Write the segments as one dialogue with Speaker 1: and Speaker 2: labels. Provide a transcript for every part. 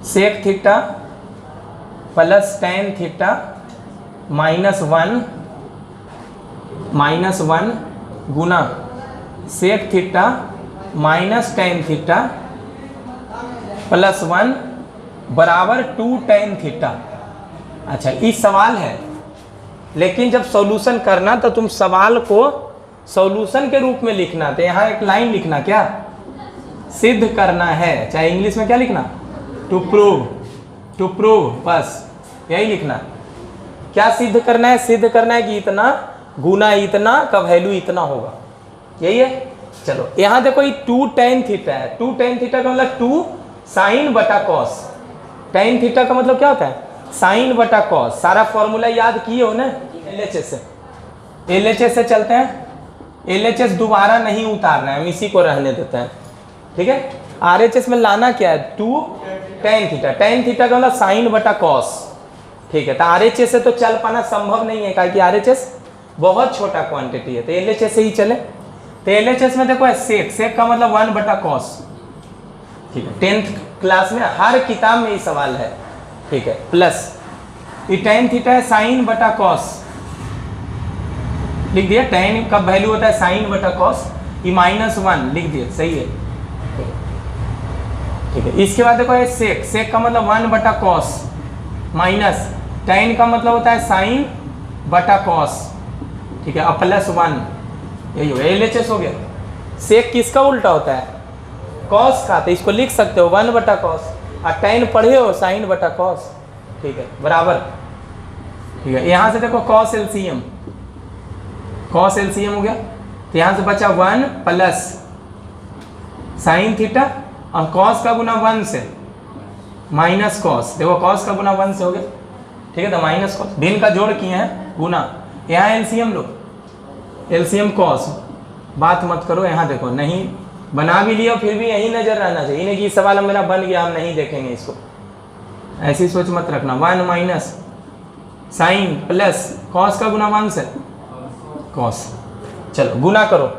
Speaker 1: सेक theta plus ten theta minus one गुना sec theta minus ten theta plus one बराबर 2 tan theta. अच्छा, ये सवाल है, लेकिन जब सॉल्यूशन करना तो तुम सवाल को सॉल्यूशन के रूप में लिखना। तो यहाँ एक लाइन लिखना, क्या सिद्ध करना है, चाहे इंग्लिश में क्या लिखना, टू प्रूव, बस यही लिखना। क्या सिद्ध करना है? सिद्ध करना है कि इतना गुना इतना का वैल्यू इतना होगा, यही है। चलो यहाँ देखो, ये 2 टेन थीटा है। 2 टेन थीटा का मतलब 2 साइन बटा कॉस। टेन थीटा का मतलब क्या होता है? साइन बटा कॉस। सारा फॉर्मूला याद किए हो ना एलएचएस से। एलएचएस से चलते हैं। एलएचएस दोबारा नहीं उतारना है, हम इसी को रहने देते हैं, ठीक है। आरएचएस में लाना क्या है? 2 टेन थीटा। टेन थीटा का मतलब साइन बटा कॉस, ठीक है। तो आरएचएस से तो चल पाना संभव नहीं है, क्योंकि आरएचएस बहुत छोटा क्वांटिटी है। तो एलएचएस से ही चले। तो एलएचएस में देखो सेक का मतलब 1 बटा कॉस, ठीक है। 10th क्लास में हर किताब में ये सवाल है, ठीक है। प्लस ये टेन थीटा है साइन बटा कॉस, लिख दिया। टेन का वैल्यू होता है साइन बटा कॉस, ये -1 लिख दिया, सही है, ठीक है। इसके बाद देखो ये सेक का मतलब 1 बटा कॉस माइनस टेन का मतलब होता है साइन बटा कॉस, ठीक है, और +1, यही हो गया। एलएचएस हो गया। सेक किसका उल्टा होता है? कॉस का। तो इसको लिख सकते हो 1 बटा कॉस, और टेन पढ़े हो साइन बटा कॉस, ठीक है, बराबर, ठीक है। यहाँ से देखो कॉस एलसीएम हो गया। तो यहाँ से बचा 1 प्लस साइन थीटा, और कॉस का गुना 1 से माइनस कॉस। देखो कॉस का गुना 1 से हो गया, ठीक है। तो माइनस कॉस, भिन्न का जोड़ किए हैं, गुना। यहाँ एलसीएम लो, एलसीएम कॉस, बात मत करो। यहाँ देखो, नहीं बना भी लिया फिर भी यही नजर रहना चाहिए, नहीं कि सवाल मेरा बन गया हम नहीं देखेंगे इसको, ऐसी सोच मत रखना। 1 माइनस साइन प्लस कॉस का गुना 1 से कॉस। चलो गुना करो,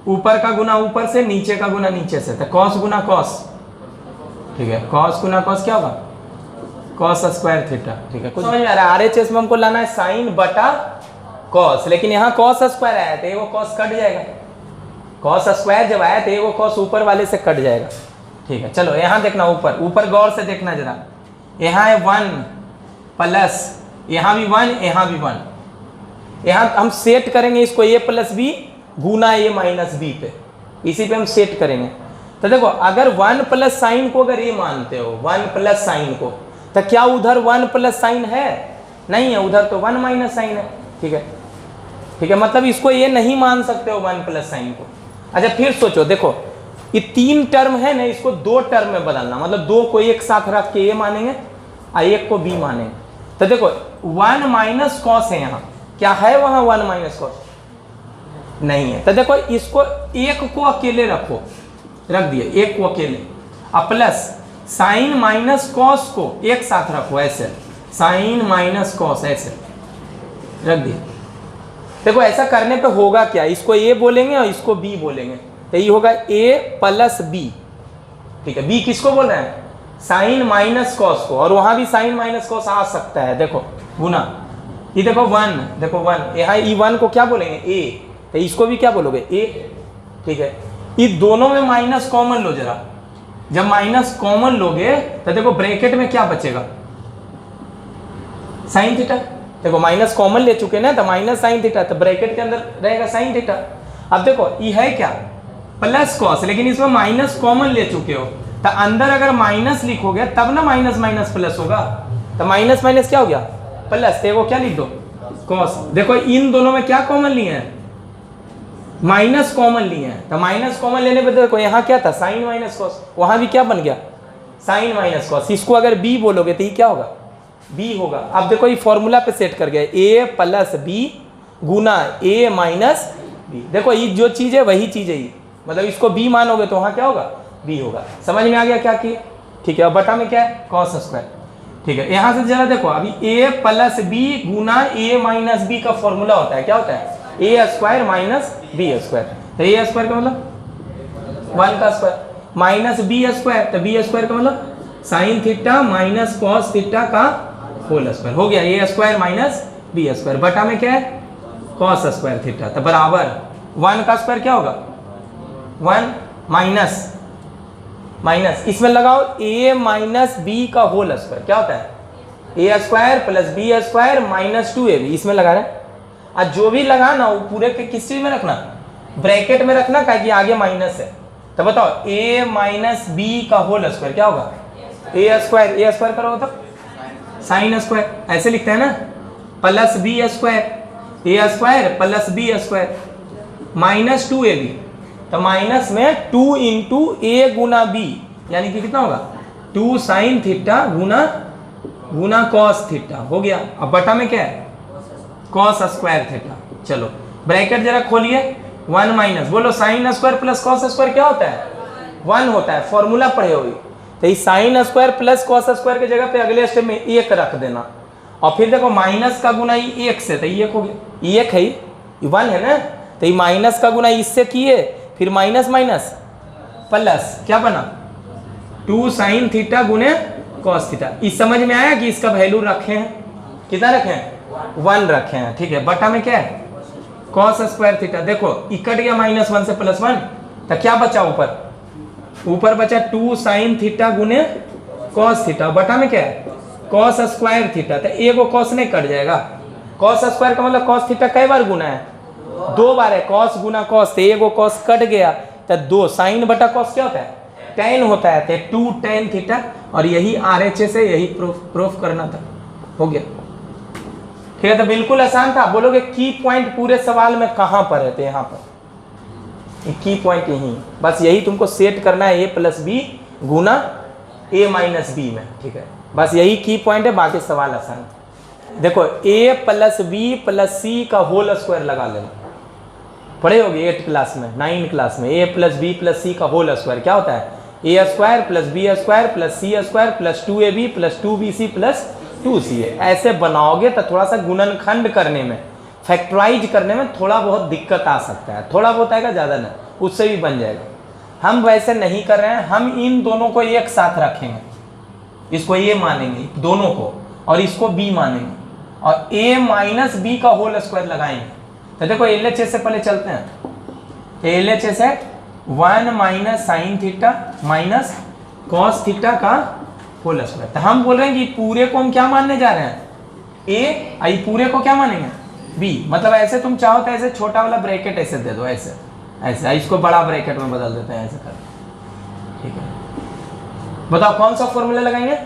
Speaker 1: ऊपर का गुना ऊपर से, नीचे का गुना नीचे से। तो कॉस गुना कॉस, ठीक है। कॉस गुना कॉस क्या होगा? कॉस स्क्वायर थीटा, ठीक है। कुछ समझ में आ रहा है? आरएचएस में हमको लाना है साइन बटा कॉस, लेकिन यहाँ कॉस स्क्वायर आया तो वो कॉस कट जाएगा। कॉस स्क्वायर जब आया तो वो कॉस ऊपर वाले से कट जाएगा, ठीक है। चलो यहाँ देखना, ऊपर गौर से देखना जरा। यहाँ है 1 प्लस, यहाँ भी 1, यहाँ भी 1। यहाँ हम सेट करेंगे इसको a प्लस बी गुना a माइनस बी पे, इसी पे हम सेट करेंगे। तो देखो, अगर 1 प्लस साइन को अगर ये मानते हो, 1 प्लस साइन को, तो क्या उधर 1 प्लस साइन है? नहीं है, उधर तो 1 माइनस साइन है, ठीक है, ठीक है। मतलब इसको ये नहीं मान सकते हो 1 प्लस साइन को। अच्छा फिर सोचो, देखो ये 3 टर्म है ना, इसको 2 टर्म में बदलना, मतलब 2 को एक साथ रख के ये मानेंगे और 1 को बी मानेंगे। तो देखो 1 माइनस कॉस है, यहाँ क्या है? वहाँ 1 माइनस कॉस नहीं है। तो देखो इसको 1 को अकेले रखो, रख दिए 1 को अकेले, और प्लस साइन माइनस कॉस को एक साथ रखो, ऐसे साइन माइनस कॉस ऐसे रख दिए। देखो ऐसा करने पे होगा क्या? इसको ए बोलेंगे और इसको बी बोलेंगे, तो ये होगा ए प्लस बी, ठीक है। बी किसको बोल रहे हैं? साइन माइनस कॉस को, और वहां भी साइन माइनस कॉस आ सकता है। देखो गुना, ये देखो 1, देखो 1, यहाँ ई 1 को क्या बोलेंगे? ए, तो इसको भी क्या बोलोगे? ए, ठीक है। ये दोनों में माइनस कॉमन लो जरा। जब माइनस कॉमन लोगे तो देखो ब्रैकेट में क्या बचेगा? Sine theta. देखो माइनस कॉमन ले चुके ना, तो माइनस साइन थीटा, तो ब्रैकेट के अंदर रहेगा साइन थीटा। अब देखो ये है क्या? प्लस कॉस, लेकिन इसमें माइनस कॉमन ले चुके हो, तो अंदर अगर माइनस लिखोगे तब ना माइनस माइनस प्लस होगा। तो माइनस माइनस क्या हो गया? प्लस। देखो क्या लिख दो? कॉस। देखो इन दोनों में क्या कॉमन लिए हैं? माइनस कॉमन लिए हैं। तो माइनस कॉमन लेने पे देखो यहाँ क्या था? Sine minus cos. वहां भी क्या बन गया? Sine minus cos. इसको अगर बी बोलोगे तो ये क्या होगा? बी होगा। अब देखो ये फॉर्मूला पे सेट कर गया, ए प्लस बी गुना ए माइनस बी। देखो ये जो चीज है वही चीज है ये, मतलब इसको बी मानोगे तो वहां क्या होगा? बी होगा। समझ में आ गया क्या किए? ठीक है। अब बटा में क्या है? Cos square. ठीक है। यहां से जरा देखो, अभी ए प्लस बी गुना ए माइनस बी का फॉर्मूला होता है, क्या होता है? A square minus B square. तो ए स्क्वायर का मतलब 1 का स्क्वायर, माइनस बी स्क्वायर, तो बी स्क्वायर का मतलब sine theta minus cos theta का होल स्क्वायर हो गया, ए स्क्वायर माइनस बी स्क्वायर बटा में क्या है कॉस स्क्वायर थीटा, तो बराबर 1 का स्क्वायर क्या होगा 1 माइनस माइनस इसमें लगाओ a माइनस बी का होल स्क्वायर क्या होता है A square plus B square minus 2ab, इसमें लगा रहे हैं। आज जो भी लगा ना वो पूरे के किस चीज में रखना ब्रैकेट में रखना, क्या कि आगे माइनस है। तो बताओ a माइनस बी का होल स्क्वायर क्या होगा ए स्क्वायर करो तो साइन स्क्वायर ऐसे लिखते हैं ना, plus B square A square plus B square minus 2ab, तो माइनस में 2 इंटू ए गुना बी यानी कि कितना होगा 2 साइन थीटा गुना कॉस थीटा हो गया। अब बटा में क्या है कॉस स्क्वायर थीटा। चलो ब्रैकेट जरा खोलिए 1 माइनस बोलो sine square plus cos square क्या होता है 1 होता है, फॉर्मूला पढ़े हुए। तो ये sine square plus cos square की जगह पे अगले स्टेप में 1 रख देना, और फिर देखो माइनस का गुना ये 1 से, तो ये 1 हो गया, ये 1 है ये 1 है ना, तो ये माइनस का गुना इससे किए फिर माइनस माइनस प्लस क्या बना 2 साइन थीटा गुने कॉस थीटा। इस समझ में आया कि इसका वैल्यू रखे हैं, कितना रखे हैं 1 रखे हैं, ठीक है। बटा में क्या है कॉस स्क्वायर थीटा, देखो इकट गया -1 से +1, तो क्या बचा ऊपर बचा 2 साइन थीटा गुने कॉस थीटा, बटा में क्या है कॉस स्क्वायर थीटा, तो एगो कॉस नहीं कट जाएगा, कॉस स्क्वायर का मतलब कॉस थीटा कई बार गुना है 2 बार है, कॉस गुना कॉस, तो एगो कॉस कट गया, तो 2 साइन बटा कॉस क्या होता है tan होता है, तो 2 tan थीटा, और यही RHS है, यही प्रूफ करना था, हो गया। ठीक है, तो बिल्कुल आसान था। बोलोगे की पॉइंट पूरे सवाल में कहां पर है, तो यहाँ पर की पॉइंट यही, बस यही तुमको सेट करना है a प्लस बी गुना a माइनस बी में, ठीक है, बस यही की पॉइंट है, बाकी सवाल आसान। देखो a plus B plus C का होल स्क्वायर लगा लेना, पढ़े होगे 8 क्लास में 9 क्लास में, a plus B plus C का होल स्क्वायर क्या होता है A square plus B square plus C square plus 2ab plus 2bc plus 2ca। ऐसे बनाओगे तो थोड़ा सा गुणनखंड करने में फैक्टराइज करने में थोड़ा बहुत दिक्कत आ सकता है, थोड़ा बहुत आएगा ज़्यादा नहीं, उससे भी बन जाएगा। हम वैसे नहीं कर रहे हैं, हम इन दोनों को एक साथ रखेंगे, इसको ए मानेंगे दोनों को, और इसको बी मानेंगे, और a माइनस बी का होल स्क्वायर लगाएंगे। तो देखो LHS से पहले चलते हैं, तो LHS है 1 minus sine theta minus cos theta का होल स्क्वायर। तो हम बोल रहे हैं कि पूरे को हम क्या मानने जा रहे हैं ए, आई पूरे को क्या मानेंगे बी, मतलब ऐसे तुम चाहो तो ऐसे छोटा वाला ब्रैकेट ऐसे दे दो, ऐसे ऐसे, इसको बड़ा ब्रैकेट में बदल देते हैं, ऐसे कर, ठीक है। बताओ कौन सा फॉर्मूला लगाएंगे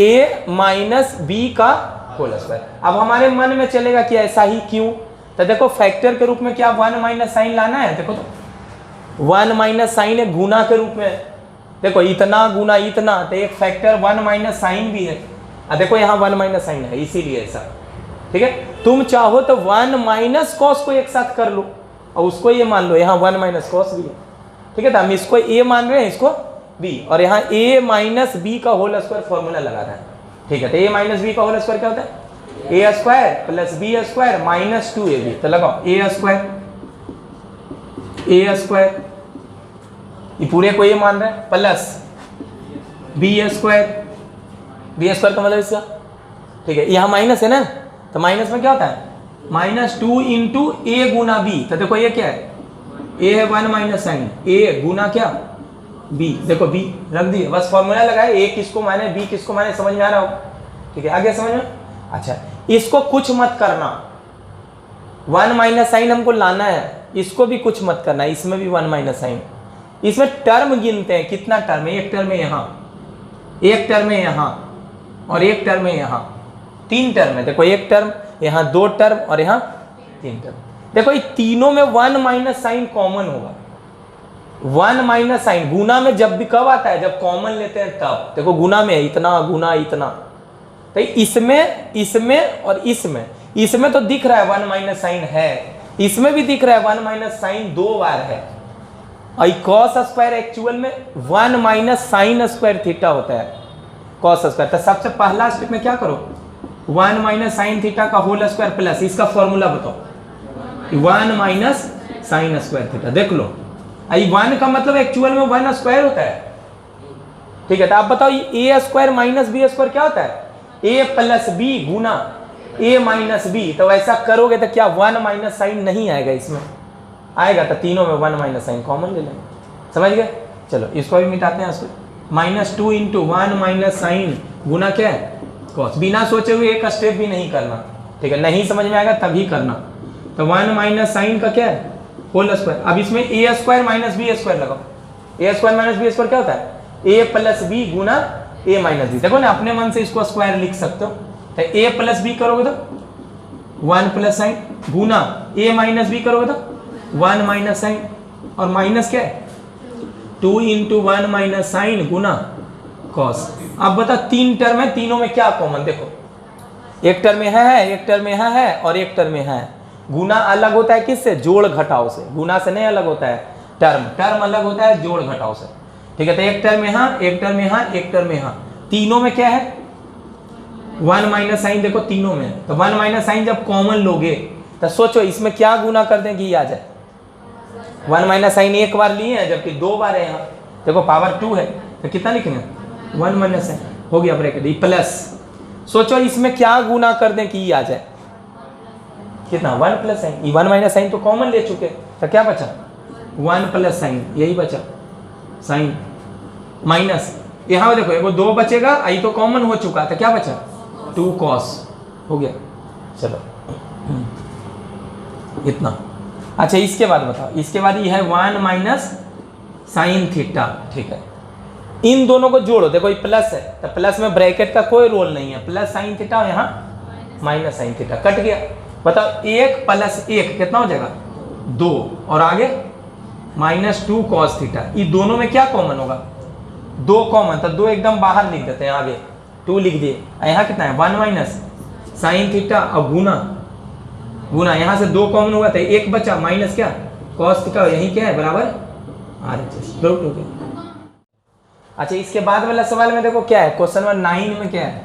Speaker 1: a माइनस बी का होल स्क्वायर। अब हमारे मन में चलेगा कि ऐसा ही क्यों, तो देखो फैक्टर के रूप में क्या 1 माइनस साइन लाना है, देखो तो 1 माइनस साइन है गुना के रूप में, देखो इतना गुना इतना, तो एक फैक्टर 1 माइनस साइन भी है, देखो यहाँ 1 माइनस साइन है इसीलिए ऐसा, ठीक है। तुम चाहो तो 1 माइनस कॉस को एक साथ कर लो और उसको ये मान लो, यहाँ 1 माइनस कॉस भी है, ठीक है। तो हम इसको ए मान रहे हैं, इसको बी, और यहाँ a माइनस बी का होल स्क्वायर फॉर्मूला लगा रहा है, ठीक है। तो a माइनस बी का होल स्क्वायर क्या होता है A square plus B square minus 2ab, तो लगाओ ए स्क्वायर ये पूरे को ये मान रहे हैं प्लस बी स्क्वायर का मतलब इसका, ठीक है, यहाँ माइनस है ना, तो माइनस में क्या होता है -2 इंटू ए गुना बी, तो देखो ये क्या है ए है 1 माइनस साइन, ए गुना क्या बी, देखो बी रख दिए, बस फॉर्मूला लगाए, ए किसको माने बी किसको माने, समझ में आ रहा हो, ठीक है। आगे समझ में, अच्छा इसको कुछ मत करना, 1 माइनस साइन हमको लाना है, इसको भी कुछ मत करना, इसमें भी 1 माइनस साइन, इसमें टर्म गिनते हैं, कितना टर्म है, एक टर्म है यहाँ, एक टर्म है यहाँ, और एक टर्म है यहाँ, 3 टर्म है, देखो एक टर्म यहाँ, 2 टर्म और यहाँ 3 टर्म। देखो ये तीनों में 1 माइनस साइन कॉमन होगा, 1 माइनस साइन गुना में जब भी कब आता है, जब कॉमन लेते हैं तब, देखो गुना में इतना गुना इतना, तो इसमें और इसमें तो दिख रहा है 1 माइनस साइन है, इसमें भी दिख रहा है 1 माइनस साइन 2 बार है, और कॉस स्क्वायर एक्चुअल में 1 माइनस साइन स्क्वायर थीटा होता है कॉस स्क्वायर। तो सबसे पहला स्टेप में क्या करो 1 माइनस साइन थीटा का होल स्क्वायर प्लस इसका फॉर्मूला बताओ 1 माइनस साइन स्क्वायर थीटा, देख लो आई 1 का मतलब एक्चुअल में 1 स्क्वायर होता है, ठीक है, तो आप बताओ ए स्क्वायर माइनस बी स्क्वायर क्या होता है? ए प्लस बी गुना ए माइनस बी। तो ऐसा करोगे तो क्या 1 माइनस साइन नहीं आएगा इसमें? आएगा। तो तीनों में 1 माइनस साइन कॉमन ले लेंगे, समझ गए? चलो इसको भी मिटाते हैं। इसको -2 इंटू 1 माइनस साइन गुना क्या है? कॉस। बिना सोचे हुए एक स्टेप भी नहीं करना, ठीक है? नहीं समझ में आएगा तभी करना। तो 1 माइनस साइन का क्या है? Whole square. अब इसमें A square minus B square लगाओ। A square minus B square क्या होता है? ए प्लस बी गुना ए माइनस बी। देखो ना, अपने मन से इसको स्क्वायर लिख सकते हो। तो ए प्लस बी करोगे तो 1 plus sign Guna A minus B करोगे तो 1 माइनस साइन, और माइनस क्या है? 2 इंटू 1 माइनस साइन गुना कॉस। अब बता, 3 टर्म है, तीनों में क्या कॉमन? देखो, एक टर्म में है, एक टर्म में है और एक टर्म में है। गुना अलग होता है किससे? जोड़ घटाव से। गुना से नहीं अलग होता है टर्म, टर्म अलग होता है जोड़ घटाव से, ठीक है? तो एक टर्म यहाँ, एक टर्म यहाँ, एक टर्म यहाँ, तीनों में क्या है? 1 माइनस साइन। देखो तीनों में, तो 1 माइनस साइन जब कॉमन लोगे तो सोचो इसमें क्या गुना कर दें कि ये आ जाए? 1 माइनस साइन एक बार लिए हैं जबकि 2 बार है यहाँ। देखो पावर 2 है तो कितना लिखेंगे? 1 माइनस साइन हो गया ब्रैकेट प्लस। सोचो इसमें क्या गुना कर दें कि ये आ जाए? कितना? 1 प्लस साइन। ये 1 माइनस साइन तो कॉमन ले चुके, तो क्या बचा? 1 प्लस साइन, यही बचा साइन माइनस। यहाँ देखो एगो 2 बचेगा, आई तो कॉमन हो चुका, तो क्या बचा? 2 कॉस हो गया। चलो इतना। अच्छा इसके बाद बताओ, इसके बाद ये है 1 माइनस साइन थीटा, ठीक है? इन दोनों को जोड़ो। देखो ये प्लस है तो प्लस में ब्रैकेट का कोई रोल नहीं है, प्लस साइन थीटा, यहाँ माइनस साइन थीटा, कट गया। बताओ 1 प्लस 1 कितना हो जाएगा? 2, और आगे -2 कॉस थीटा। ये दोनों में क्या कॉमन होगा? 2 कॉमन, तो 2 एकदम बाहर लिख देते हैं, आगे 2 लिख दिए। यहाँ कितना है? 1 माइनस साइन थीटा और गुना गुना, यहाँ से 2 कॉमन हुआ था, 1 बचा, माइनस क्या? कॉस थीटा, यही क्या है? बराबर RHS। अच्छा इसके बाद वाला सवाल में देखो क्या है? क्वेश्चन नंबर 9 में क्या है?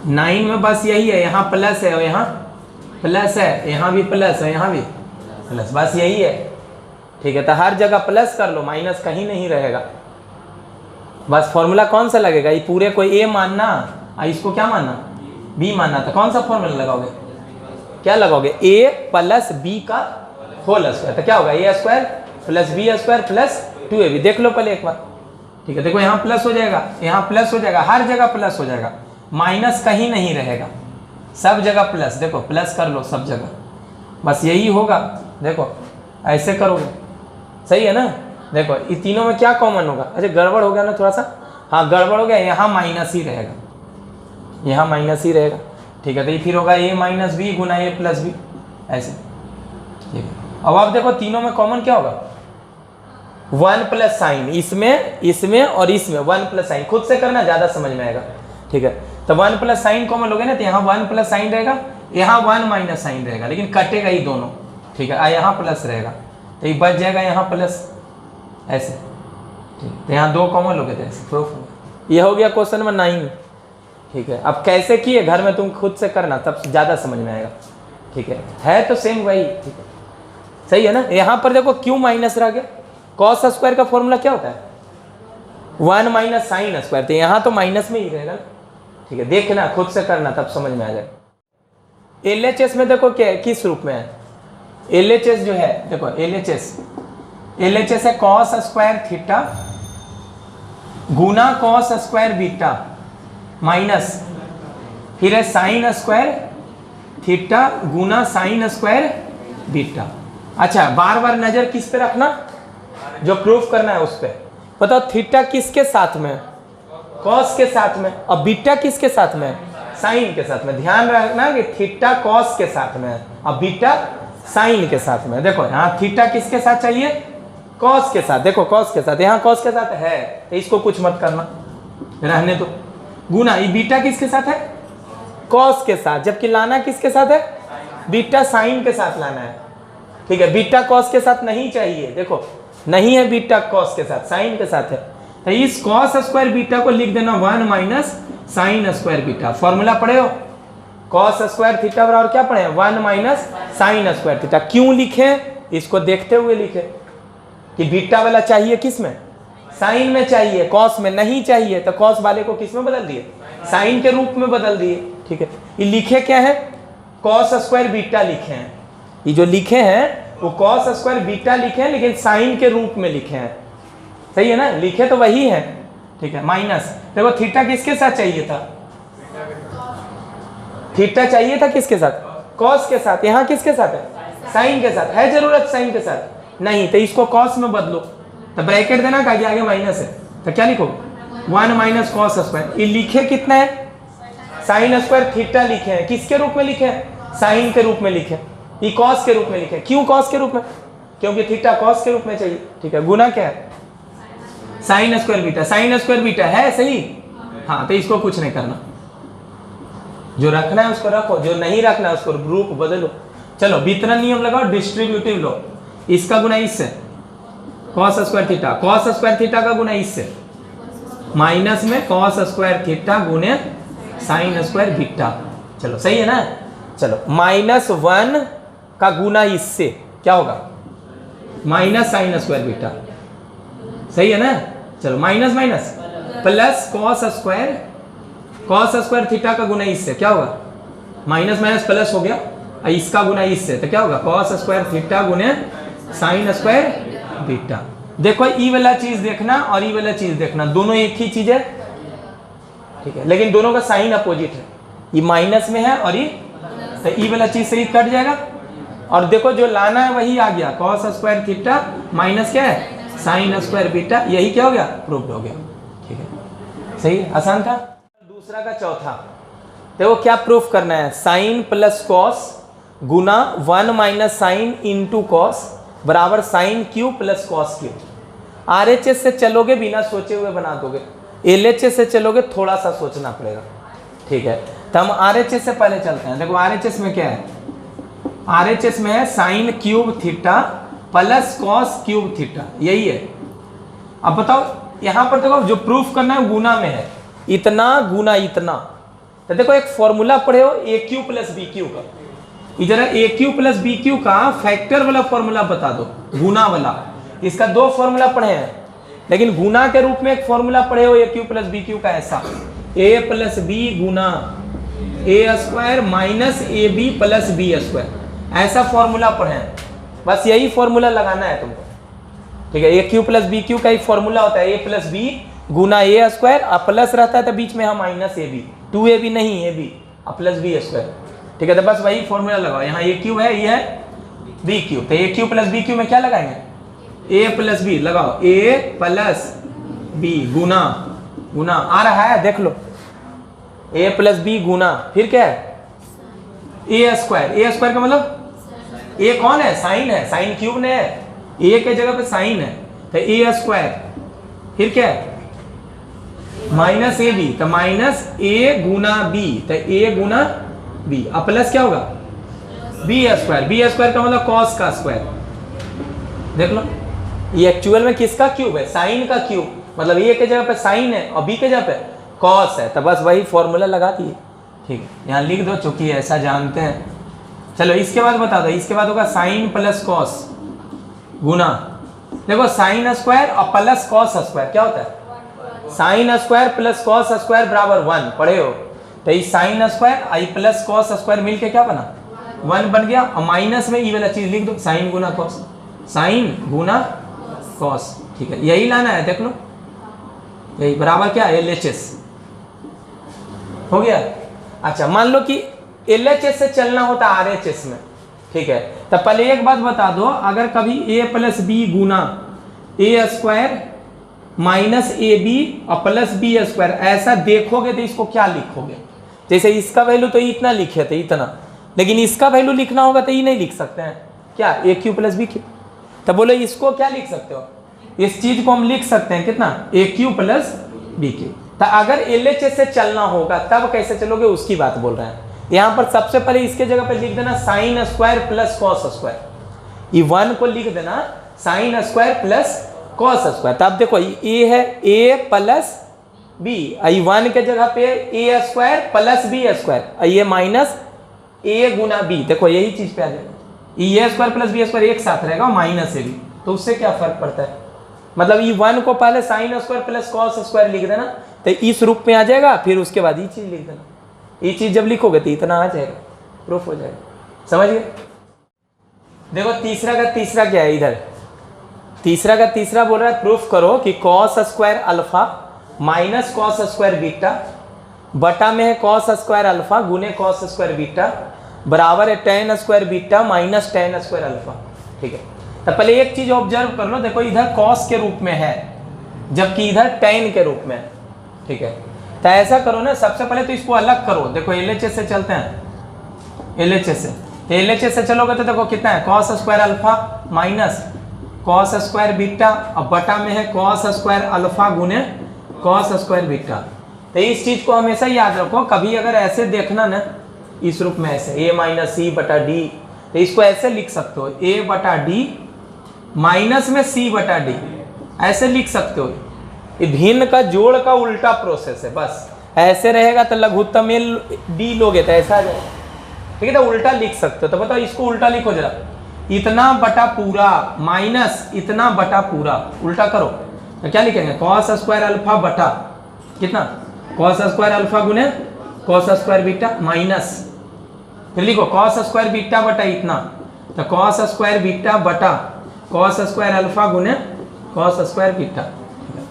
Speaker 1: 9 में बस यही है, यहाँ प्लस है और यहाँ प्लस है, यहाँ भी प्लस है, यहाँ भी प्लस, बस यही है, ठीक है? तो हर जगह प्लस कर लो, माइनस कहीं नहीं रहेगा। बस फॉर्मूला कौन सा लगेगा? ये पूरे को ए मानना और इसको क्या मानना? बी मानना। तो कौन सा फॉर्मूला लगाओगे? क्या लगाओगे? ए प्लस बी का होल स्क्वायर। तो क्या होगा? A square plus B square plus 2ab। देख लो पहले एक बार, ठीक है? देखो यहाँ प्लस हो जाएगा, यहाँ प्लस हो जाएगा, हर जगह प्लस हो जाएगा, माइनस कहीं नहीं रहेगा, सब जगह प्लस। देखो प्लस कर लो सब जगह, बस यही होगा। देखो ऐसे करोगे, सही है ना? देखो ये तीनों में क्या कॉमन होगा? अच्छा गड़बड़ हो गया ना थोड़ा सा? हाँ गड़बड़ हो गया, यहाँ माइनस ही रहेगा, यहाँ माइनस ही रहेगा, ठीक है? तो ये फिर होगा a माइनस बी गुना a प्लस बी, ऐसे, ठीक है? अब आप देखो तीनों में कॉमन क्या होगा? 1 प्लस साइन, इसमें और इसमें 1 प्लस साइन। खुद से करना, ज़्यादा समझ में आएगा, ठीक है? तो 1 प्लस साइन कॉमन लोगे ना, तो यहाँ 1 प्लस साइन रहेगा, यहाँ 1 माइनस साइन रहेगा, लेकिन कटेगा ही दोनों, ठीक है? यहाँ प्लस रहेगा तो ये बच जाएगा, यहाँ प्लस, ऐसे, ठीक? तो यहाँ 2 कॉमन लोगे थे, ऐसे प्रूफ होगा। ये हो गया क्वेश्चन नंबर 9, ठीक है? अब कैसे किए घर में तुम खुद से करना, तब ज़्यादा समझ में आएगा, ठीक है तो सेम वही, ठीक है? सही है ना? यहाँ पर देखो क्यों माइनस रह गया? कॉस स्क्वायर का फॉर्मूला क्या होता है? 1 माइनस साइन स्क्वायर। तो यहाँ तो माइनस में ही रहेगा, ठीक है? देखना, खुद से करना, तब समझ में आ जाएगा। LHS में देखो क्या किस रूप में है? LHS जो है, देखो LHS है कॉस स्क्वायर थीटा गुना कॉस स्क्वायर बीटा माइनस, फिर है साइन स्क्वायर थीटा गुना साइन स्क्वायर बीटा। अच्छा बार बार नजर किस पे रखना? जो प्रूफ करना है उस पर। बताओ थीटा किसके साथ में? कॉस के साथ में। और बीटा किसके साथ में? साइन के साथ में। ध्यान रखना कि थीटा कॉस के साथ में और बीटा साइन के साथ में। देखो यहाँ थीटा किसके साथ चाहिए? कॉस के साथ। देखो कॉस के साथ, यहाँ कॉस के साथ है तो इसको कुछ मत करना, रहने दो। गुना ये बीटा किसके साथ है? कॉस के साथ। जबकि लाना किसके साथ है? बीटा साइन के साथ लाना है, ठीक है? बीटा कॉस के साथ नहीं चाहिए, देखो नहीं है बीटा कॉस के साथ, साइन के साथ है। तो इस कॉस स्क्वायर बीटा को लिख देना 1 minus sine square beta. Formula पढ़े हो? कॉस स्क्वायर थीटा बराबर क्या पढ़े? 1 माइनस साइन स्क्वायर थीटा। क्यों लिखे? इसको देखते हुए लिखे कि बीटा वाला चाहिए किस में? साइन में चाहिए, कॉस में नहीं चाहिए, तो कॉस वाले को किस में बदल दिए, साइन के रूप में बदल दिए। ठीक है, ये लिखे क्या है, कॉस स्क्वायर बीटा लिखे हैं, ये जो लिखे हैं वो कॉस स्क्वायर बीटा लिखे हैं लेकिन साइन के रूप में लिखे हैं, सही है ना, लिखे तो वही है। ठीक है, माइनस देखो थीटा किसके साथ चाहिए था, थीटा चाहिए था किसके साथ, कॉस के साथ, यहाँ किसके साथ है, साइन के साथ, है जरूरत साइन के साथ नहीं, तो इसको कॉस में बदलो, तो ब्रैकेट देना का आगे माइनस है, तो क्या लिखो 1 माइनस कॉस स्क्वायर। ये लिखे कितना है, साइन स्क्वायर थीटा लिखे हैं, किसके रूप में लिखे हैं, साइन के रूप में लिखे, ये कॉस के रूप में लिखे। क्यों कॉस के रूप में, क्योंकि थीटा कॉस के रूप में चाहिए। ठीक है, गुना क्या है, sine square beta, sine square beta है सही, हाँ, तो इसको कुछ नहीं करना, जो रखना है उसको रखो, जो नहीं रखना है उसको रूप बदलो। चलो वितरण नियम लगाओ, डिस्ट्रीब्यूटिव लो, इसका गुना इससे, cos square theta, cos square theta का गुना इससे, माइनस में कॉस स्क्वायर थीटा गुने साइन स्क्वायर बीटा। चलो सही है ना, चलो -1 का गुना इससे क्या होगा, माइनस साइन स्क्वायर बीटा, सही है ना। चलो minus minus plus cos square theta का गुना इससे क्या होगा, माइनस माइनस प्लस हो गया, इसका गुना इससे तो क्या होगा, कॉस स्क्वायर थीटा गुने साइन स्क्वायर बीटा। देखो ई वाला चीज देखना और ई वाला चीज देखना, दोनों एक ही चीज है। ठीक है, लेकिन दोनों का साइन अपोजिट है, ये माइनस में है और ये, तो ई वाला चीज से ही कट जाएगा, और देखो जो लाना है वही आ गया, कॉस स्क्वायर थीटा माइनस क्या है, साइन स्क्वायर बीटा, यही क्या हो गया, प्रूफ हो गया। ठीक है, सही, आसान था। दूसरा का चौथा, देखो क्या प्रूफ करना है, साइन प्लस कॉस गुना 1 माइनस साइन इंटू कॉस बराबर sine cube plus cos cube. RHS से चलोगे बिना सोचे हुए बना दोगे, एलएचएस से चलोगे थोड़ा सा सोचना पड़ेगा। ठीक है, तो हम आरएचएस से पहले चलते हैं। देखो आरएचएस में क्या है, आरएचएस में है sine cube theta plus cos cube theta, यही है। अब बताओ यहाँ पर देखो जो प्रूफ करना है गुना में है, इतना गुना इतना, तो देखो एक फॉर्मूला पढ़े हो A cube plus B cube का, इधर ए क्यू प्लस बी क्यू का फैक्टर वाला फॉर्मूला बता दो, गुना वाला। इसका 2 फॉर्मूला पढ़े हैं, लेकिन गुना के रूप में एक फॉर्मूला पढ़े हो A cube plus B cube का, ऐसा ए प्लस बी गुना A square minus A B plus B square, ऐसा फॉर्मूला पढ़े हैं। बस यही फॉर्मूला लगाना है तुमको। ठीक है, ए क्यू प्लस बी क्यू का एक फॉर्मूला होता है, ए प्लस बी गुना ए स्क्वायर, और प्लस रहता है तो बीच में हम माइनस ए बी, 2ab नहीं A B plus B square. ठीक है, तो बस वही फॉर्मूला लगाओ, यहाँ ए क्यू है, ये है बी क्यू, तो ए क्यू प्लस बी क्यू में क्या लगाएंगे, ए प्लस बी लगाओ, ए प्लस बी गुना गुना आ रहा है, देख लो, ए प्लस बी गुना, फिर क्या है ए स्क्वायर, ए स्क्वायर का मतलब ए कौन है, साइन है, साइन क्यूब ने है, ए के जगह पे साइन है, तो ए स्क्वायर, फिर क्या है माइनस ए बी, तो माइनस ए गुना बी, तो ए गुना बी, अब प्लस क्या होगा बी स्क्वायर, बी स्क्वायर का मतलब कॉस का स्क्वायर। देख लो ये एक्चुअल में किसका क्यूब है, साइन का क्यूब, मतलब ए के जगह पे साइन है और बी के जगह पे कॉस है, तो बस वही फॉर्मूला लगा दिए। ठीक है, यहाँ लिख दो चूंकि ऐसा जानते हैं। चलो इसके बाद बता दो, इसके बाद होगा साइन प्लस कॉस गुना, देखो साइन स्क्वायर और प्लस कॉस स्क्वायर क्या होता है, sine square plus cos square बराबर 1 पढ़े हो, तो ये साइन स्क्वायर आई प्लस कॉस स्क्वायर मिलके क्या बना 1 बन गया, और माइनस में ये वाला चीज लिख दो, साइन गुना कॉस, साइन गुना कॉस। ठीक है, यही लाना है, देख लो यही बराबर क्या है एलएचएस हो गया। अच्छा मान लो कि एलएचएस से चलना होता आरएचएस में। ठीक है, तो पहले एक बात बता दो, अगर कभी ए प्लस बी गुना A square minus A B और प्लस बी स्क्वायर ऐसा देखोगे तो इसको क्या लिखोगे, जैसे इसका वैल्यू तो इतना लिखे थे इतना, लेकिन इसका वैल्यू लिखना होगा तो ये नहीं लिख सकते हैं क्या, ए क्यू प्लस बी क्यू, तो बोलो इसको क्या लिख सकते हो, इस चीज को हम लिख सकते हैं कितना ए क्यू प्लस बी क्यू। तो अगर एलएचएस से चलना होगा तब कैसे चलोगे उसकी बात बोल रहे हैं। यहाँ पर सबसे पहले इसके जगह पे लिख देना sine square plus cos square, ये 1 को लिख देना sine square plus cos square. तब देखो ये है ए प्लस बी, 1 के जगह पे ए स्क्वायर प्लस बी स्क्वायर, ये माइनस ए गुना बी, देखो यही चीज पे आ जाएगा, ए स्क्वायर प्लस बी स्क्वायर एक साथ रहेगा माइनस ए बी, तो उससे क्या फर्क पड़ता है, मतलब ई 1 को पहले sine square plus cos square लिख देना, तो इस रूप में आ जाएगा, फिर उसके बाद ये चीज लिख देना। ये चीज जब लिखोगे तो इतना आ जाएगा, प्रूफ हो जाएगा। समझ गए? देखो तीसरा का तीसरा क्या है, इधर तीसरा का तीसरा बोल रहा है प्रूफ करो कि cos square alpha minus cos square beta बटा में है कॉस स्क्वायर अल्फा गुने कॉस स्क्वायर बीटा बराबर है ten square beta minus ten square alpha. ठीक है, तो पहले एक चीज ऑब्जर्व कर लो, देखो इधर कॉस के रूप में है जबकि इधर टेन के रूप में है। ठीक है, तो ऐसा करो ना, सबसे पहले तो इसको अलग करो। देखो एलएचएस से चलते हैं, एलएचएस से, तो एलएचएस से चलोगे तो देखो कितना है, cos square alpha minus cos square beta और बटा में है कॉस स्क्वायर अल्फा गुने कॉस स्क्वायर बीटा। तो इस चीज को हमेशा याद रखो, कभी अगर ऐसे देखना ना इस रूप में ऐसे a माइनस सी बटा डी, तो इसको ऐसे लिख सकते हो a बटा डी माइनस में c बटा डी, ऐसे लिख सकते हो। ये भिन्न का जोड़ का उल्टा प्रोसेस है, बस ऐसे रहेगा तो लघुत्तम डी लोगे तो ऐसा आ जाएगा। ठीक है, तो उल्टा लिख सकते हो। तो बताओ इसको उल्टा लिखो जरा, इतना बटा पूरा माइनस इतना बटा पूरा, उल्टा करो तो क्या लिखेंगे, कॉस स्क्वायर अल्फा बटा कितना, कॉस स्क्वायर अल्फा गुने कॉस स्क्वायर बीटा माइनस, फिर लिखो कॉस स्क्वायर बीटा बटा इतना, तो कॉस स्क्वायर बीटा बटा कॉस स्क्वायर अल्फा गुने कॉस स्क्वायर बीटा।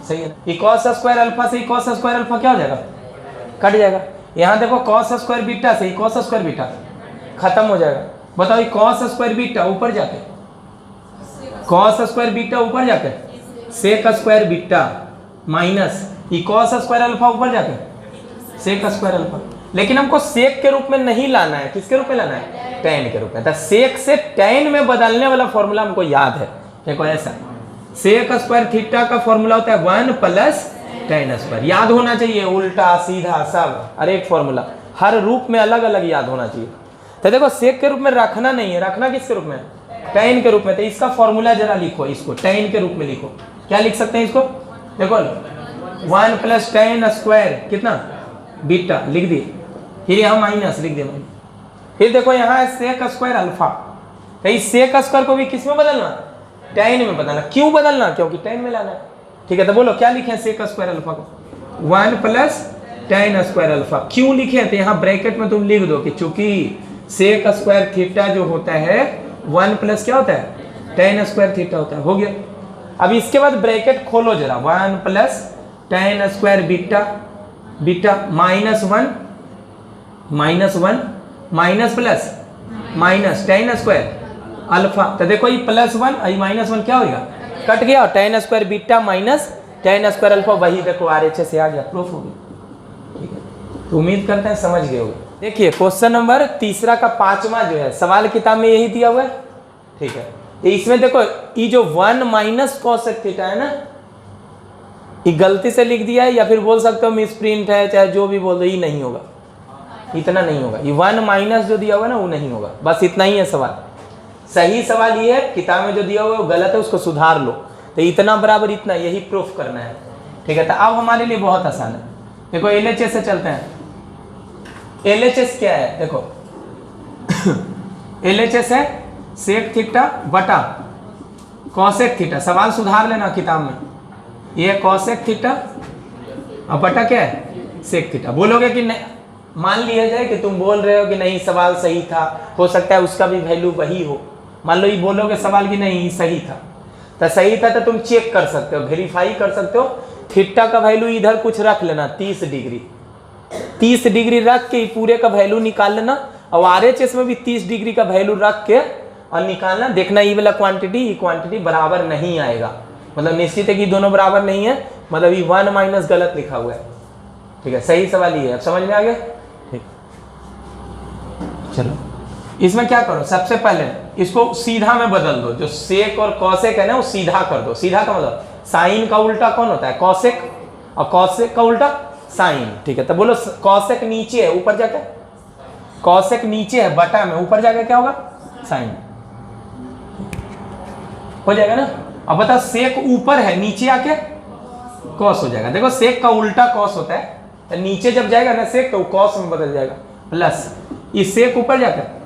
Speaker 1: सही है ना, ये कॉस स्क्वायर अल्फा से कॉस स्क्वायर अल्फा क्या हो जाएगा, कट जाएगा। यहाँ देखो कॉस स्क्वायर बीटा से कॉस स्क्वायर बीटा खत्म हो जाएगा। बताओ ये कॉस स्क्वायर बीटा ऊपर जाके, कॉस स्क्वायर बीटा ऊपर जाके सेक स्क्वायर बीटा माइनस ये कॉस स्क्वायर अल्फा ऊपर जाके सेक स्क्वायर अल्फा। लेकिन हमको सेक के रूप में नहीं लाना है, किसके रूप में लाना है, टेन के रूप में। तो सेक से टेन में बदलने वाला फॉर्मूला हमको याद है। देखो ऐसा सेक स्क्वायर थीटा का फॉर्मूला होता है 1 प्लस टेन स्क्वायर, याद होना चाहिए, उल्टा सीधा सब, हर एक फॉर्मूला हर रूप में अलग अलग याद होना चाहिए। तो देखो सेक के रूप में रखना नहीं है, रखना किसके रूप में, टेन के रूप में। तो इसका फॉर्मूला जरा लिखो, इसको टेन के रूप में लिखो। क्या लिख सकते हैं इसको, देखो 1 प्लस टेन स्क्वायर कितना बीटा लिख दिए, फिर यहाँ माइनस लिख दिए, फिर देखो यहाँ सेक स्क्वायर अल्फा। तो इस सेक स्क्वायर को भी किस में बदलना, टेन में बदलना। क्यों बदलना, क्योंकि टेन में लाना है। ठीक है, तो बोलो क्या लिखे सेक स्क्वायर अल्फा को, 1 प्लस टेन स्क्वायर अल्फा। क्यों लिखे, तो यहाँ ब्रैकेट में तुम लिख दो कि चूंकि सेक स्क्वायर थीटा जो होता है 1 प्लस क्या होता है, टेन स्क्वायर थीटा होता है। हो गया। अब इसके बाद ब्रैकेट खोलो जरा, 1 plus ten square beta beta minus 1 minus plus minus ten square alpha. तो देखो ये प्लस 1 ये माइनस 1 क्या होगा, कट गया, और ten square beta minus ten square alpha, वही देखो आरएचएस से आ गया, प्रूफ हो गया। ठीक है, तो उम्मीद करते हैं समझ गए होगे। देखिए क्वेश्चन नंबर तीसरा का 5वां जो है सवाल किताब में यही दिया हुआ है। ठीक है, इसमें देखो ये जो 1 माइनस कॉसेक थीटा है ना, ये गलती से लिख दिया है, या फिर बोल सकते हो मिस प्रिंट है, चाहे जो भी बोल दो, ये नहीं होगा, इतना नहीं होगा। ये 1 माइनस जो दिया हुआ है ना वो नहीं होगा, बस इतना ही है सवाल। सही सवाल ये है, किताब में जो दिया हुआ है वो गलत है, उसको सुधार लो। तो इतना बराबर इतना, यही प्रूफ करना है। ठीक है, तो अब हमारे लिए बहुत आसान है। देखो एलएचएस से चलते हैं। एलएचएस क्या है, देखो एलएचएस है सेक थीटा बटा कॉसेक थीटा। सवाल सुधार लेना किताब में, ये कॉसेक थीटा और बटा क्या है, सेक थीटा। बोलोगे कि नहीं, मान लिया जाए कि तुम बोल रहे हो कि नहीं सवाल सही था, हो सकता है उसका भी वैल्यू वही हो। मान लो ये बोलोगे सवाल की नहीं सही था, तो सही था तो तुम चेक कर सकते हो, वेरीफाई कर सकते हो। थीटा का वैल्यू इधर कुछ रख लेना 30 डिग्री, 30 डिग्री रख के पूरे का वैल्यू निकाल लेना, और आरएचएस में भी 30 डिग्री का वैल्यू रख के और निकालना। देखना ये वाला क्वांटिटी बराबर नहीं आएगा, मतलब निश्चित है कि दोनों बराबर नहीं है, मतलब ये 1 माइनस गलत लिखा हुआ है। ठीक है, सही सवाल ये है। अब समझ में आ गया। ठीक, चलो इसमें क्या करो, सबसे पहले इसको सीधा में बदल दो। जो सेक और कॉसेक है ना वो सीधा कर दो। सीधा का मतलब साइन का उल्टा कौन होता है, कॉसेक, और कॉसेक का उल्टा साइन। ठीक है, तो बोलो कॉसेक नीचे है, ऊपर जाके कॉसेक नीचे है बटा में, ऊपर जाके क्या होगा, साइन हो जाएगा ना। अब बता सेक ऊपर है, नीचे आके कॉस हो जाएगा। देखो सेक का उल्टा कॉस होता है, तो नीचे जब जाएगा ना सेक तो कॉस में बदल जाएगा, प्लस ये सेक ऊपर जाकर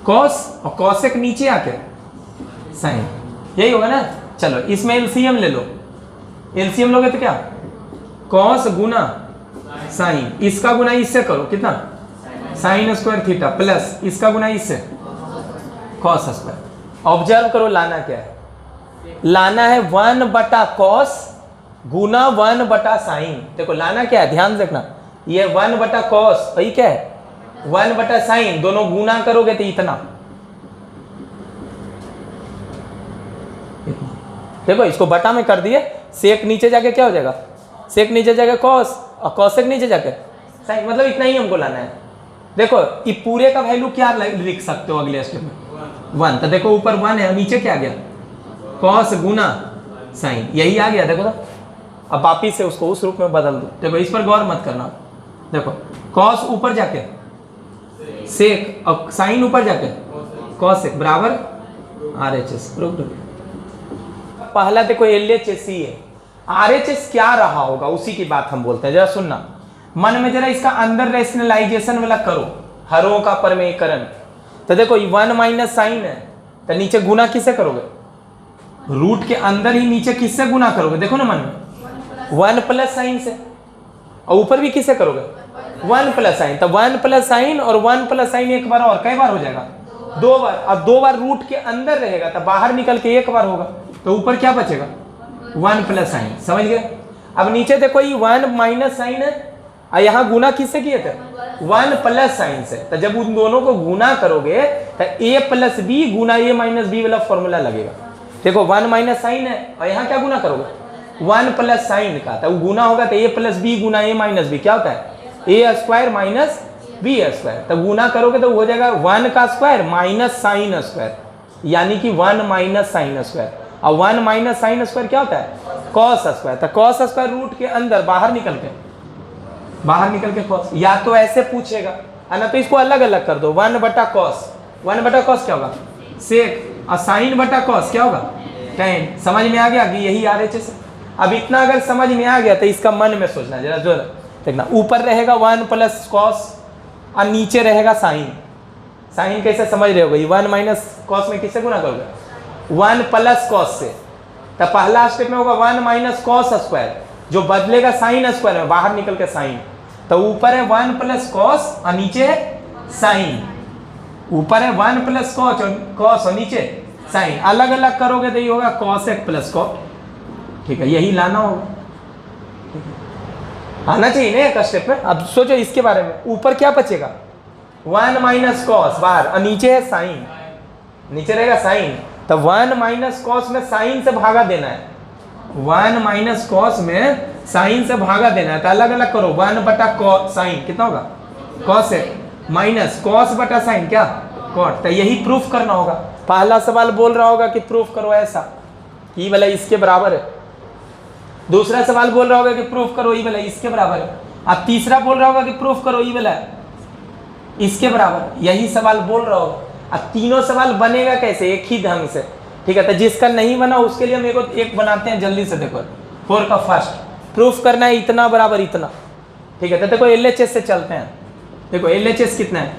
Speaker 1: कॉस और कॉसेक नीचे आके साइन, यही होगा ना। चलो इसमें एलसीएम ले लो, एलसीएम लोगे तो क्या कॉस गुना साइन, इसका गुना इससे करो कितना साइन स्क्वायर थीटा प्लस इसका गुना इससे कॉस स्क्वायर। ऑब्जर्व करो लाना क्या है, लाना है 1 बटा कॉस गुना 1 बटा साइन। देखो लाना क्या है ध्यान से देखना, ये 1 बटा कॉस वही क्या है 1 बटा साइन, दोनों गुना करोगे तो इतना। देखो इसको बटा में कर दिए, सेक नीचे जाके क्या हो जाएगा सेक नीचे जाके कॉस और कॉसेक नीचे जाके साइन, मतलब इतना ही हमको लाना है। देखो ये पूरे का वैल्यू क्या लिख सकते हो अगले स्टेप में 1, तो देखो ऊपर 1 है नीचे क्या आ गया कॉस गुना साइन, यही आ गया। देखो तो अब वापिस से उसको उस रूप में बदल दो। देखो इस पर गौर मत करना, देखो कॉस ऊपर जाके सेक और साइन ऊपर जाके कॉसेक बराबर RHS। पहला देखो LHS ही है, RHS क्या रहा होगा उसी की बात हम बोलते हैं। जरा सुनना मन में, जरा इसका अंदर रेशनलाइजेशन वाला करो, हरों का परमेयकरण। तो देखो 1 माइनस साइन है, तो नीचे गुना किससे करोगे रूट के अंदर ही नीचे किससे गुना करोगे, देखो ना मन में 1 प्लस साइन से, और ऊपर भी किससे करोगे 1 प्लस साइन। तो 1 प्लस साइन और 1 प्लस साइन एक बार और कई बार हो जाएगा 2 बार, अब 2 बार रूट के अंदर रहेगा तो बाहर निकल के एक बार होगा, तो ऊपर क्या बचेगा 1 प्लस साइन। समझ गए। अब नीचे देखो ये 1 माइनस साइन है और यहाँ गुना किससे किए थे 1 प्लस साइन से, तो जब उन दोनों को गुना करोगे तो a प्लस बी गुना a माइनस बी वाला फॉर्मूला लगेगा। देखो 1 माइनस साइन है और यहाँ क्या गुना करोगे 1 प्लस साइन का, तो गुना होगा तो a प्लस बी गुना a माइनस बी क्या होता है a square minus B square. तो गुना करोगे तो हो जाएगा 1 का स्क्वायर माइनस साइन स्क्वायर, यानी कि 1 माइनस साइन स्क्वायर, और 1 माइनस साइन स्क्वायर क्या होता है कॉस स्क्वायर। तो कॉस स्क्वायर रूट के अंदर बाहर निकल के कॉस, या तो ऐसे पूछेगा है ना, तो इसको अलग अलग कर दो 1 बटा कॉस, 1 बटा कॉस क्या होगा सेक, और साइन बटा कॉस क्या होगा टेन। समझ में आ गया कि यही RHS है। अब इतना अगर समझ में आ गया तो इसका मन में सोचना जरा जो देखना, ऊपर रहेगा 1 प्लस कॉस और नीचे रहेगा साइन। साइन कैसे समझ रहे होगे, 1 माइनस कॉस में किससे गुना करोगे 1 प्लस कॉस से, तो पहला स्टेप में होगा 1 माइनस कॉस स्क्वायर, जो बदलेगा साइन स्क्वायर में बाहर निकल के साइन। तो ऊपर है 1 प्लस कॉस और नीचे है साइन, ऊपर है 1 प्लस कॉस और नीचे साइन, अलग अलग करोगे तो ये होगा कॉसेक प्लस कॉट। ठीक है, यही लाना होगा, आना चाहिए ना एक स्टेप में। अब सोचो इसके बारे में, ऊपर क्या बचेगा 1 माइनस कॉस बाहर और नीचे है साइन, नीचे रहेगा साइन, तो 1 माइनस कॉस में साइन से भागा देना है, 1 माइनस कॉस में साइन से भागा देना है। तो अलग अलग करो 1 बटा कॉस साइन कितना होगा कॉसेक माइनस कॉस बटा साइन क्या कॉट। तो यही प्रूफ करना होगा। पहला सवाल बोल रहा होगा कि प्रूफ करो ऐसा कि वाला इसके बराबर है, दूसरा सवाल बोल रहा होगा कि प्रूफ करो ये वाला इसके बराबर है, अब तीसरा बोल रहा होगा कि प्रूफ करो ये वाला इसके बराबर, यही सवाल बोल रहा होगा। अब तीनों सवाल बनेगा कैसे एक ही ढंग से, ठीक है। तो जिसका नहीं बना उसके लिए मेरे को एक बनाते हैं जल्दी से। देखो 4 का फर्स्ट प्रूफ करना है इतना बराबर इतना, ठीक है। तो देखो LHS से चलते हैं। देखो LHS कितना है,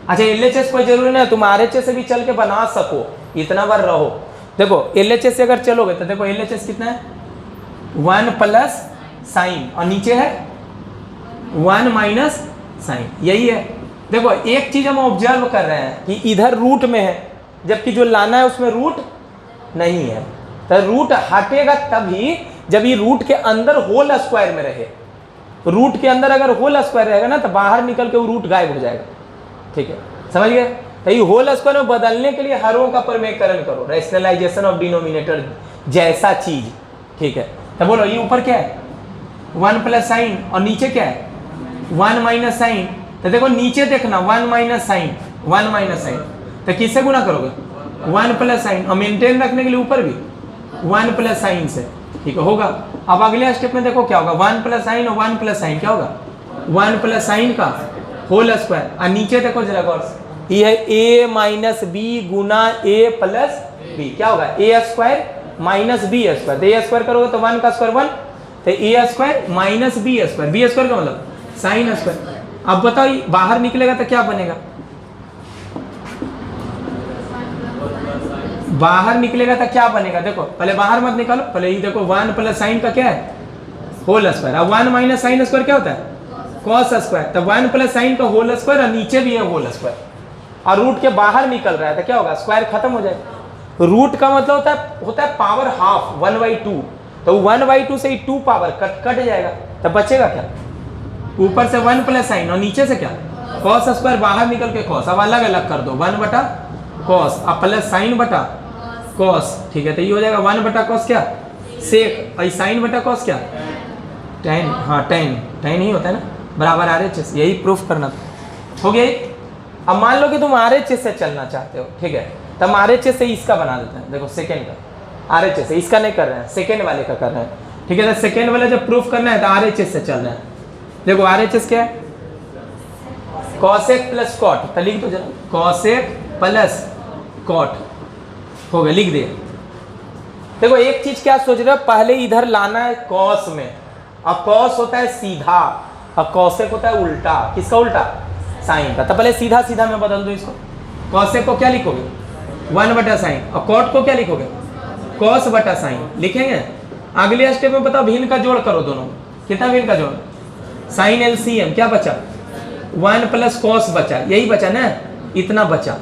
Speaker 1: अच्छा LHS कोई जरूरी नहीं है, तुम RHS से भी चल के बना सको, इतना बार रहो। देखो LHS से अगर चलोगे तो देखो LHS कितना है 1 प्लस साइन और नीचे है 1 माइनस साइन, यही है। देखो एक चीज हम ऑब्जर्व कर रहे हैं कि इधर रूट में है, जबकि जो लाना है उसमें रूट नहीं है। तो रूट हटेगा तभी जब ये रूट के अंदर होल स्क्वायर में रहे। रूट के अंदर अगर होल स्क्वायर रहेगा ना तो बाहर निकल के वो रूट गायब हो जाएगा, ठीक है, समझ गए। तो ये होल स्क्वायर में बदलने के लिए हरों का परमेयकरण करो, रैशनलाइजेशन ऑफ डिनोमिनेटर जैसा चीज, ठीक है। तो बोलो ये ऊपर क्या है 1 प्लस साइन और नीचे क्या है 1 माइनस साइन। तो देखो नीचे देखना 1 माइनस साइन, 1 माइनस साइन, तो किससे गुना करोगे 1 प्लस साइन, और मेंटेन रखने के लिए ऊपर भी 1 प्लस साइन से, ठीक है, होगा। अब अगले स्टेप में देखो क्या होगा 1 प्लस साइन और 1 प्लस साइन क्या होगा 1 प्लस साइन का होल स्क्वायर, और नीचे देखो जरा गौर से, ये है a माइनस बी गुना a प्लस बी, क्या होगा a square minus B square. तो a स्क्वायर करोगे तो 1 का स्क्वायर 1, तो a square minus B square, B square का मतलब साइन स्क्वायर। अब बताओ बाहर निकलेगा तो क्या बनेगा बाहर निकलेगा तो क्या बनेगा, देखो पहले बाहर मत निकालो, पहले ये देखो 1 प्लस साइन का क्या है होल स्क्वायर, अब 1 माइनस साइन स्क्वायर क्या होता है कॉस स्क्वायर, तब 1 प्लस साइन का होल स्क्वायर और नीचे भी है होल स्क्वायर, और रूट के बाहर निकल रहा है तो क्या होगा स्क्वायर खत्म हो जाएगा। रूट का मतलब होता है पावर हाफ 1/2, तो 1/2 से 2 पावर कट जाएगा, तब बचेगा क्या, ऊपर से 1 प्लस साइन और नीचे से क्या कॉस स्क्वायर, बाहर निकल के कॉस, अब अलग अलग कर दो 1 बटा कॉस अब प्लस साइन बटा कॉस, ठीक है, तो ये हो जाएगा 1 बटा कॉस क्या सेक, और साइन बटा कॉस क्या टेन, हाँ टेन ही होता है ना, बराबर RHS, यही प्रूफ करना था। हो गया। अब मान लो कि तुम RHS से चलना चाहते हो, ठीक है, तब RHS से इसका बना देते हैं, देखो सेकेंड का RHS से, इसका नहीं कर रहे हैं, सेकेंड वाले का कर रहे हैं, ठीक है, तो सेकेंड वाला जब प्रूफ करना है तो RHS से चल रहे हैं। देखो RHS क्या है कॉसेक प्लस कॉट, तो लिख दो जरा कॉसेक प्लस कॉट, हो गया, लिख दिए। देखो एक चीज क्या सोच रहे हो, पहले इधर लाना है कॉस में, अब कॉस होता है सीधा और कॉसेक होता है उल्टा, किसका उल्टा साइन का, तो पहले सीधा सीधा में बदल दो इसको, कॉसेक को क्या लिखोगे 1 बटा साइन, और कॉट को क्या लिखोगे कॉस बटा साइन, लिखेंगे। अगले स्टेप में बताओ भिन्न का जोड़ करो दोनों, कितना भिन्न का जोड़, साइन LCM क्या बचा 1 प्लस कॉस बचा, यही बचा ना, इतना बचा।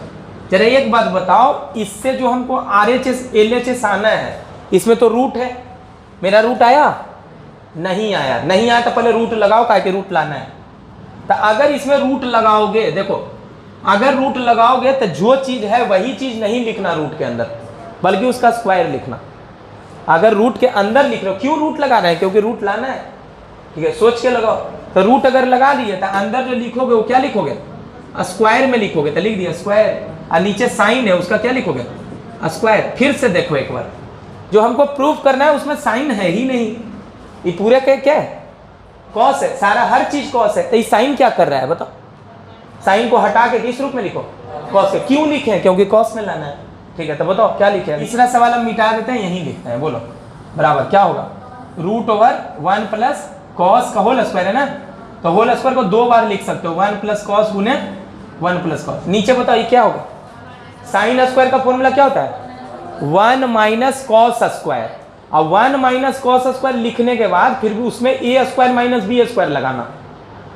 Speaker 1: जरा एक बात बताओ, इससे जो हमको RHS LHS आना है, इसमें तो रूट है, मेरा रूट आया नहीं आया, नहीं आया तो पहले रूट लगाओ, काहे के रूट लाना है, तो अगर इसमें रूट लगाओगे, देखो अगर रूट लगाओगे तो जो चीज है वही चीज नहीं लिखना रूट के अंदर, बल्कि उसका स्क्वायर लिखना। अगर रूट के अंदर लिख रहे हो, क्यों रूट लगा रहे हैं, क्योंकि रूट लाना है, ठीक है, सोच के लगाओ। तो रूट अगर लगा दिए तो अंदर जो लिखोगे वो क्या लिखोगे स्क्वायर में लिखोगे, तो लिख दिया स्क्वायर, और नीचे साइन है उसका क्या लिखोगे स्क्वायर। फिर से देखो एक बार, जो हमको प्रूफ करना है उसमें साइन है ही नहीं, ये पूरे के क्या है कॉस है, सारा हर चीज कॉस है, तो ये साइन क्या कर रहा है बताओ, साइन को हटा के किस रूप में लिखो कॉस के, क्यों लिखे क्योंकि कॉस में लाना है, ठीक है, तो बताओ क्या लिखे। तीसरा सवाल हम मिटा देते हैं, यही लिखते हैं, बोलो बराबर क्या होगा √1 प्लस कॉस का होल स्क्वायर है ना, तो होल स्क्वायर को 2 बार लिख सकते हो, 1 प्लस कॉस गुने 1 प्लस कॉस। नीचे बताओ ये क्या होगा, साइन स्क्वायर का फॉर्मूला क्या होता है 1 माइनस कॉस स्क्वायर, अब 1 माइनस कॉस स्क्वायर लिखने के बाद फिर भी उसमें a square minus B square लगाना,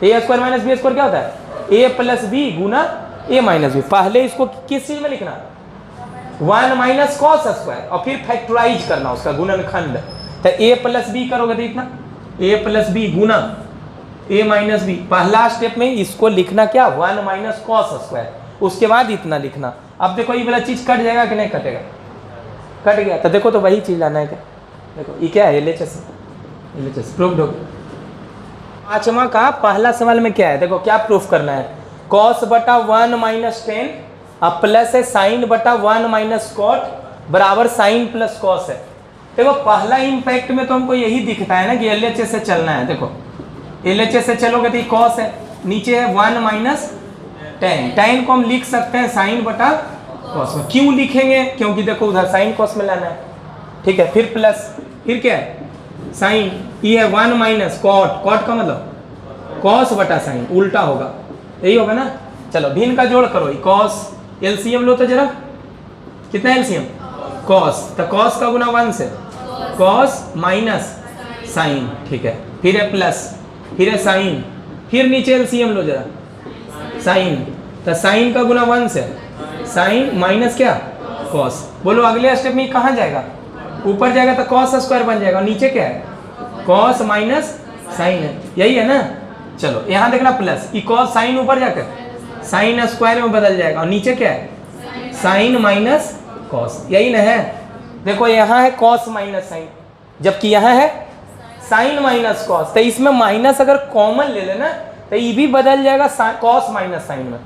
Speaker 1: a square minus B square क्या होता है a प्लस बी गुना a माइनस बी। पहले इसको किस चीज में लिखना 1 माइनस कॉस स्क्वायर, और फिर फैक्टराइज करना उसका गुणनखंड, तो a प्लस बी करोगे तो इतना a प्लस बी गुना a माइनस बी। पहला स्टेप में इसको लिखना क्या 1 माइनस कॉस स्क्वायर, उसके बाद इतना लिखना। अब देखो ये वाला चीज कट जाएगा कि नहीं कटेगा, कट गया, तो देखो तो वही चीज लाना है क्या, देखो ये क्या है LHS प्रूफ हो। पांचवा का पहला सवाल में क्या है, देखो क्या प्रूफ करना है, कॉस बटा 1 माइनस 10 अब प्लस है साइन बटा 1 माइनस कॉट बराबर साइन प्लस कॉस है। देखो पहला इम्पैक्ट में तो हमको यही दिखता है ना कि LHS से चलना है, देखो LHS से चलोगे तो ये कॉस है, नीचे है 1 माइनस 10, 10 को हम लिख सकते हैं साइन बटा कॉस में, क्यों लिखेंगे क्योंकि देखो उधर साइन कॉस में लाना है, ठीक है, फिर प्लस, फिर क्या है साइन, ये है 1 माइनस कॉट, कॉट का मतलब कॉस बटा साइन, उल्टा होगा, यही होगा ना। चलो भिन्न का जोड़ करो, कॉस LCM लो तो जरा, कितना LCM कॉस, तो कॉस का गुना 1 से कॉस माइनस साइन, ठीक है, फिर है प्लस, फिर है साइन, फिर नीचे LCM लो जरा साइन, तो साइन का गुना 1 से साइन माइनस क्या कॉस। बोलो अगले स्टेप में कहाँ जाएगा, ऊपर जाएगा तो कॉस स्क्वायर बन जाएगा, नीचे क्या है कॉस माइनस साइन है, यही है ना। चलो यहाँ देखना प्लस, ये कॉस साइन ऊपर जाकर साइन स्क्वायर में बदल जाएगा, और नीचे क्या है साइन माइनस कॉस, यही ना है। देखो यहाँ है कॉस माइनस साइन, जबकि यहाँ है साइन माइनस कॉस, तो इसमें माइनस अगर कॉमन ले लेना तो ये भी बदल जाएगा कॉस माइनस साइन में।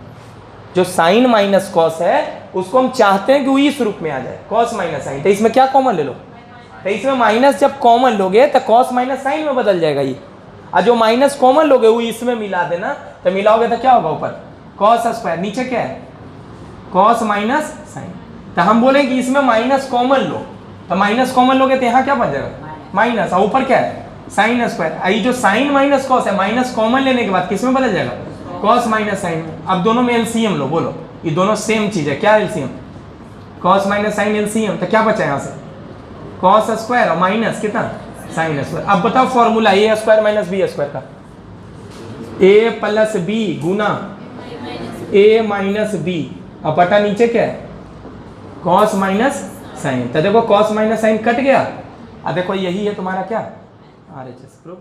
Speaker 1: जो साइन माइनस कॉस है उसको हम चाहते हैं कि वो इस रूप में आ जाए कॉस माइनस साइन, तो इसमें क्या कॉमन ले लो, तो इसमें माइनस जब कॉमन लोगे तो कॉस माइनस साइन में बदल जाएगा ये, और जो माइनस कॉमन लोगे वो इसमें मिला देना, तो मिलाओगे तो क्या होगा ऊपर कॉस स्क्वायर, नीचे क्या है कॉस माइनस साइन। तो हम बोले कि इसमें माइनस कॉमन लो, तो माइनस कॉमन लोगे तो यहाँ क्या बन जाएगा माइनस, और ऊपर क्या है साइन स्क्वायर। ये जो साइन माइनस कॉस है माइनस कॉमन लेने के बाद किस में बदल जाएगा कॉस माइनस साइन में। अब दोनों में LCM लो, बोलो ये दोनों सेम चीज है, क्या LCM cos minus sine LCM, तो क्या बचा यहाँ से कॉस स्क्वायर और माइनस कितना साइन स्क्वायर। अब बताओ formula A square minus B square का, ए प्लस बी गुना ए माइनस बी और बटा नीचे क्या है कॉस माइनस साइन। तो देखो कॉस माइनस साइन कट गया, अब देखो यही है तुम्हारा क्या RHS प्रूफ।